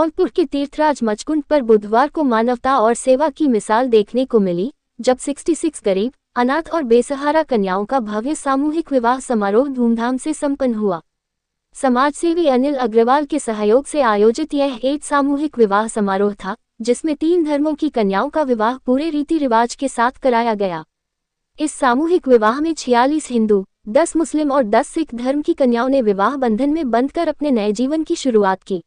धौलपुर के तीर्थराज मचकुंड पर बुधवार को मानवता और सेवा की मिसाल देखने को मिली, जब 66 गरीब, अनाथ और बेसहारा कन्याओं का भव्य सामूहिक विवाह समारोह धूमधाम से संपन्न हुआ। समाजसेवी अनिल अग्रवाल के सहयोग से आयोजित यह एक सामूहिक विवाह समारोह था, जिसमें 3 धर्मों की कन्याओं का विवाह पूरे रीति रिवाज के साथ कराया गया। इस सामूहिक विवाह में 46 हिंदू, 10 मुस्लिम और 10 सिख धर्म की कन्याओं ने विवाह बंधन में बंधकर अपने नए जीवन की शुरुआत की।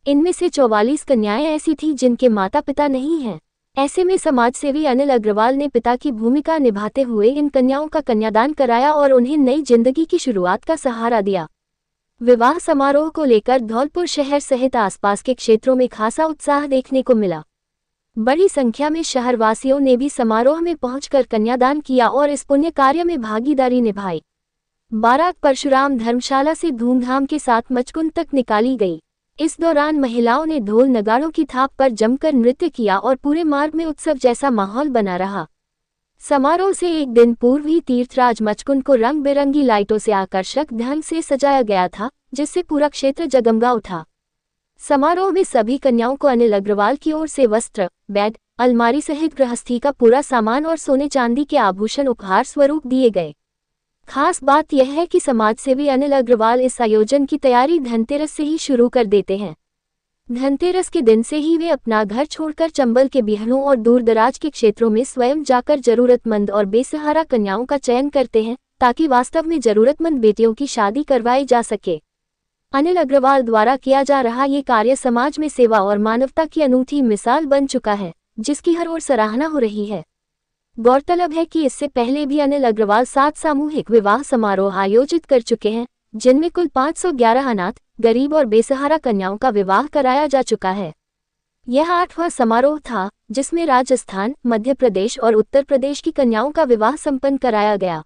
इनमें से 44 कन्याएं ऐसी थीं जिनके माता पिता नहीं हैं। ऐसे में समाजसेवी अनिल अग्रवाल ने पिता की भूमिका निभाते हुए इन कन्याओं का कन्यादान कराया और उन्हें नई जिंदगी की शुरुआत का सहारा दिया। विवाह समारोह को लेकर धौलपुर शहर सहित आसपास के क्षेत्रों में खासा उत्साह देखने को मिला। बड़ी संख्या में शहरवासियों ने भी समारोह में पहुंचकर कन्यादान किया और इस पुण्य कार्य में भागीदारी निभाई। बारात परशुराम धर्मशाला से धूमधाम के साथ मचकुंड तक निकाली गई। इस दौरान महिलाओं ने ढोल नगाड़ों की थाप पर जमकर नृत्य किया और पूरे मार्ग में उत्सव जैसा माहौल बना रहा। समारोह से एक दिन पूर्व ही तीर्थराज मचकुंड को रंग बिरंगी लाइटों से आकर्षक ढंग से सजाया गया था, जिससे पूरा क्षेत्र जगमगा उठा। समारोह में सभी कन्याओं को अनिल अग्रवाल की ओर से वस्त्र, बेड, अलमारी सहित गृहस्थी का पूरा सामान और सोने चांदी के आभूषण उपहार स्वरूप दिए गए। खास बात यह है कि समाजसेवी अनिल अग्रवाल इस आयोजन की तैयारी धनतेरस से ही शुरू कर देते हैं। धनतेरस के दिन से ही वे अपना घर छोड़कर चंबल के बिहड़ों और दूरदराज के क्षेत्रों में स्वयं जाकर जरूरतमंद और बेसहारा कन्याओं का चयन करते हैं, ताकि वास्तव में जरूरतमंद बेटियों की शादी करवाई जा सके। अनिल अग्रवाल द्वारा किया जा रहा ये कार्य समाज में सेवा और मानवता की अनूठी मिसाल बन चुका है, जिसकी हर ओर सराहना हो रही है। गौरतलब है कि इससे पहले भी अनिल अग्रवाल 7 सामूहिक विवाह समारोह आयोजित कर चुके हैं, जिनमें कुल 511 अनाथ, गरीब और बेसहारा कन्याओं का विवाह कराया जा चुका है। यह 8वां समारोह था, जिसमें राजस्थान, मध्य प्रदेश और उत्तर प्रदेश की कन्याओं का विवाह संपन्न कराया गया।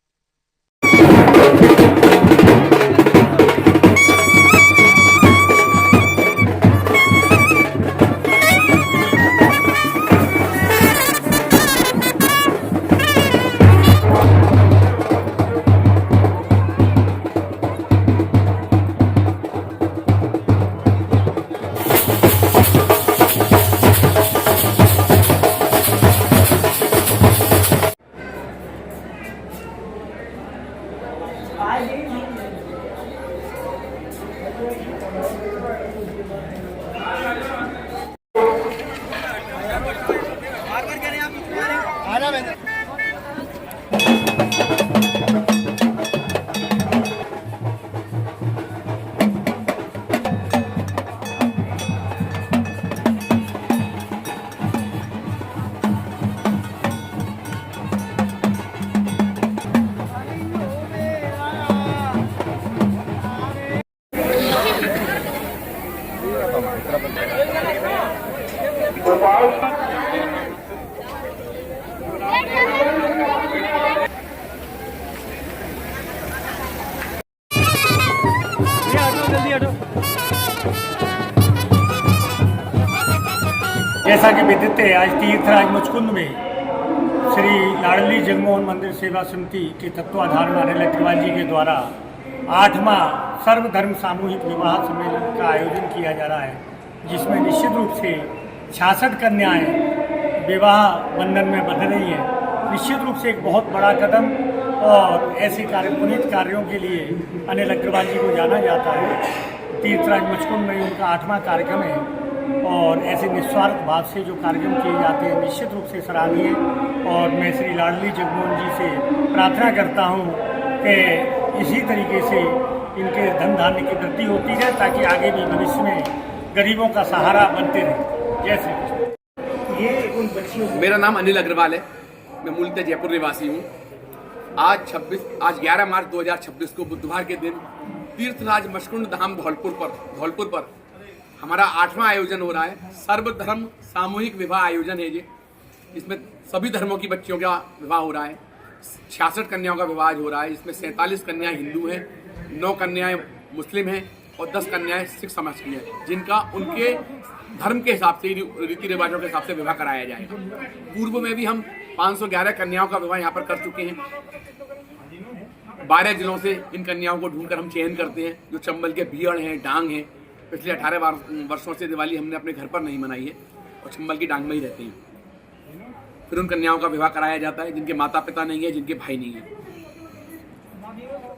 जैसा कि विदित है, आज तीर्थराज मचकुंद में श्री लाडली जगमोहन मंदिर सेवा समिति के तत्वाधान में अनिल अग्रवाल जी के द्वारा 8वां सर्वधर्म सामूहिक विवाह सम्मेलन का आयोजन किया जा रहा है, जिसमें निश्चित रूप से 66 कन्याएं विवाह बंधन में बंध रही हैं। निश्चित रूप से एक बहुत बड़ा कदम, और ऐसे पुनीत कार्यों के लिए अनिल अग्रवाल जी को जाना जाता है। तीर्थराज मचकुंद में उनका 8वां कार्यक्रम है, और ऐसे निस्वार्थ भाव से जो कार्यक्रम किए जाते हैं निश्चित रूप से सराहनीय। और मैं श्री लाडली जगमोहन जी से प्रार्थना करता हूं कि इसी तरीके से इनके धन धान्य की वृद्धि होती है, ताकि आगे भी भविष्य में गरीबों का सहारा बनते रहे। जैसे ये उन बच्चियों। मेरा नाम अनिल अग्रवाल है, मैं मूलतः जयपुर निवासी हूँ। आज 11 मार्च 2026 को बुधवार के दिन तीर्थराज मचकुंड धाम धौलपुर पर हमारा 8वां आयोजन हो रहा है। सर्वधर्म सामूहिक विवाह आयोजन है ये। इसमें सभी धर्मों की बच्चियों का विवाह हो रहा है। 66 कन्याओं का विवाह हो रहा है। इसमें 47 कन्याएं हिंदू हैं, 9 कन्याएं मुस्लिम हैं और 10 कन्याएं सिख समाज की हैं, जिनका उनके धर्म के हिसाब से, रीति रिवाजों के हिसाब से विवाह कराया जाएगा। पूर्व में भी हम 511 कन्याओं का विवाह यहाँ पर कर चुके हैं। 12 जिलों से इन कन्याओं को ढूंढकर हम चयन करते हैं, जो चंबल के बिहड़ हैं, डांग हैं, पिछले 18 वर्षों से दिवाली हमने अपने घर पर नहीं मनाई है और चंबल की डांग में ही रहते हैं। फिर उन कन्याओं का विवाह कराया जाता है जिनके माता पिता नहीं है, जिनके भाई नहीं है।